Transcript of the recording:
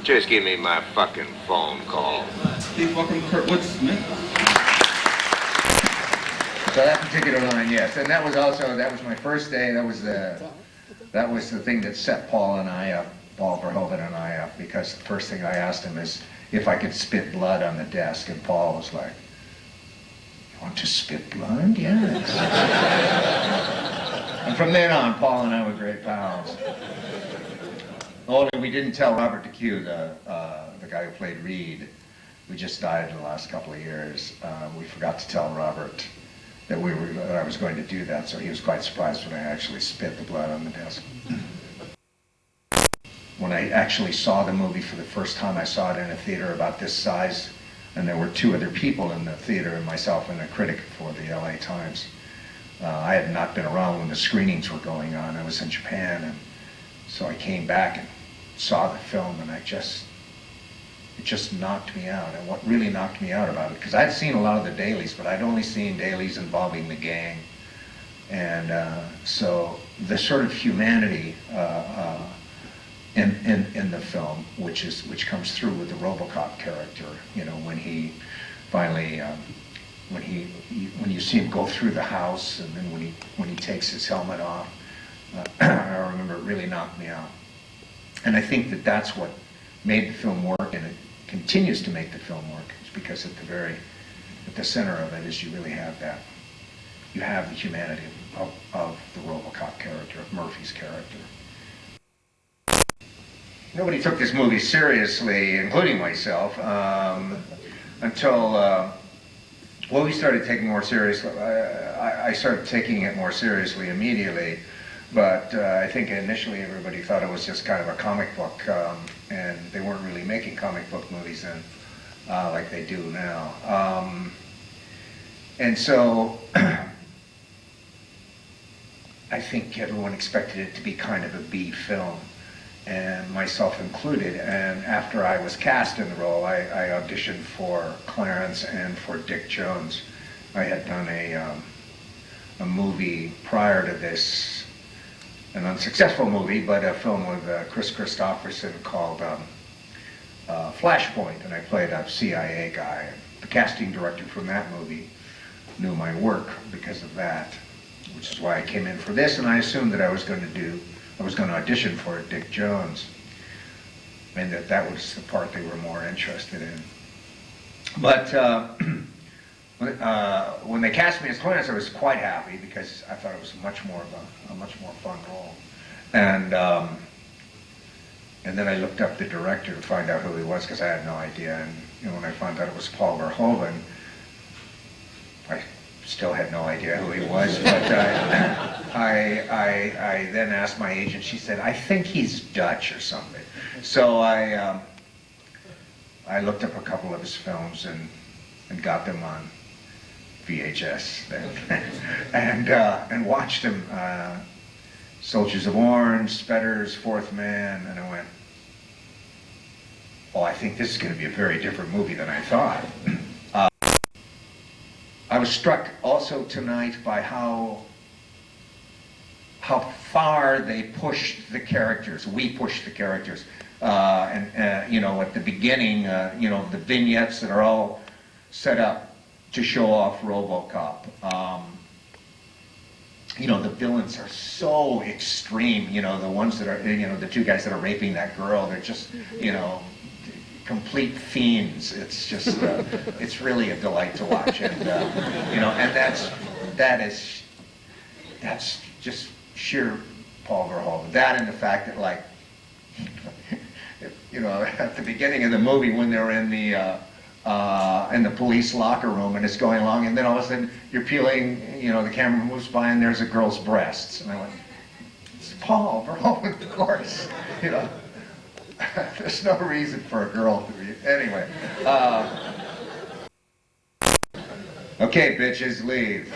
Just give me my fucking phone call. Please welcome Kurtwood Smith. So that particular line, yes, and that was my first day. That was the thing that set Paul Verhoeven and I up, because the first thing I asked him is if I could spit blood on the desk, and Paul was like, "You want to spit blood?" Yes. And from then on, Paul and I were great pals. Only we didn't tell Robert DeCue, the guy who played Reed, who just died in the last couple of years. We forgot to tell Robert that I was going to do that, so he was quite surprised when I actually spit the blood on the desk. When I actually saw the movie for the first time, I saw it in a theater about this size, and there were two other people in the theater, and myself and a critic for the LA Times. I had not been around when the screenings were going on. I was in Japan, and so I came back and saw the film, and it just knocked me out. And what really knocked me out about it, because I'd seen a lot of the dailies, but I'd only seen dailies involving the gang. And so the sort of humanity in the film, which comes through with the Robocop character, you know, when he finally, when you see him go through the house, and then when he takes his helmet off, I remember it really knocked me out. And I think that that's what made the film work, and it continues to make the film work. It's because at the center of it is you really have that. You have the humanity of the Robocop character, of Murphy's character. Nobody took this movie seriously, including myself, until, well, we started taking more seriously. I started taking it more seriously immediately. But I think initially everybody thought it was just kind of a comic book, and they weren't really making comic book movies then, like they do now. And so I think everyone expected it to be kind of a B film, and myself included. And after I was cast in the role, I auditioned for Clarence and for Dick Jones. I had done a movie prior to this, an unsuccessful movie, but a film with Chris Christopherson called Flashpoint, and I played a CIA guy. The casting director from that movie knew my work because of that, which is why I came in for this, and I assumed that I was going to audition for Dick Jones, and that was the part they were more interested in. But when they cast me as Clarence, I was quite happy, because I thought it was a much more fun role. And then I looked up the director to find out who he was, because I had no idea. And you know, when I found out it was Paul Verhoeven, I still had no idea who he was. But I then asked my agent. She said, "I think he's Dutch or something." So I looked up a couple of his films and got them on VHS then, and watched him, Soldiers of Orange, Spetter's, Fourth Man, and I went, "Oh, I think this is going to be a very different movie than I thought." I was struck also tonight by how far they pushed the characters. We pushed the characters, and you know, at the beginning, you know, the vignettes that are all set up to show off Robocop. You know, the villains are so extreme. You know, the ones that are, you know, the two guys that are raping that girl, they're just, you know, complete fiends. It's just, it's really a delight to watch. And, you know, and that's just sheer Paul Verhoeven. That and the fact that, like, you know, at the beginning of the movie when they're in the police locker room and it's going along, and then all of a sudden you're peeling, you know, the camera moves by and there's a girl's breasts. And I went, "It's Paul Verhoeven, of course." You know, there's no reason for a girl to be, anyway. Okay, bitches, leave.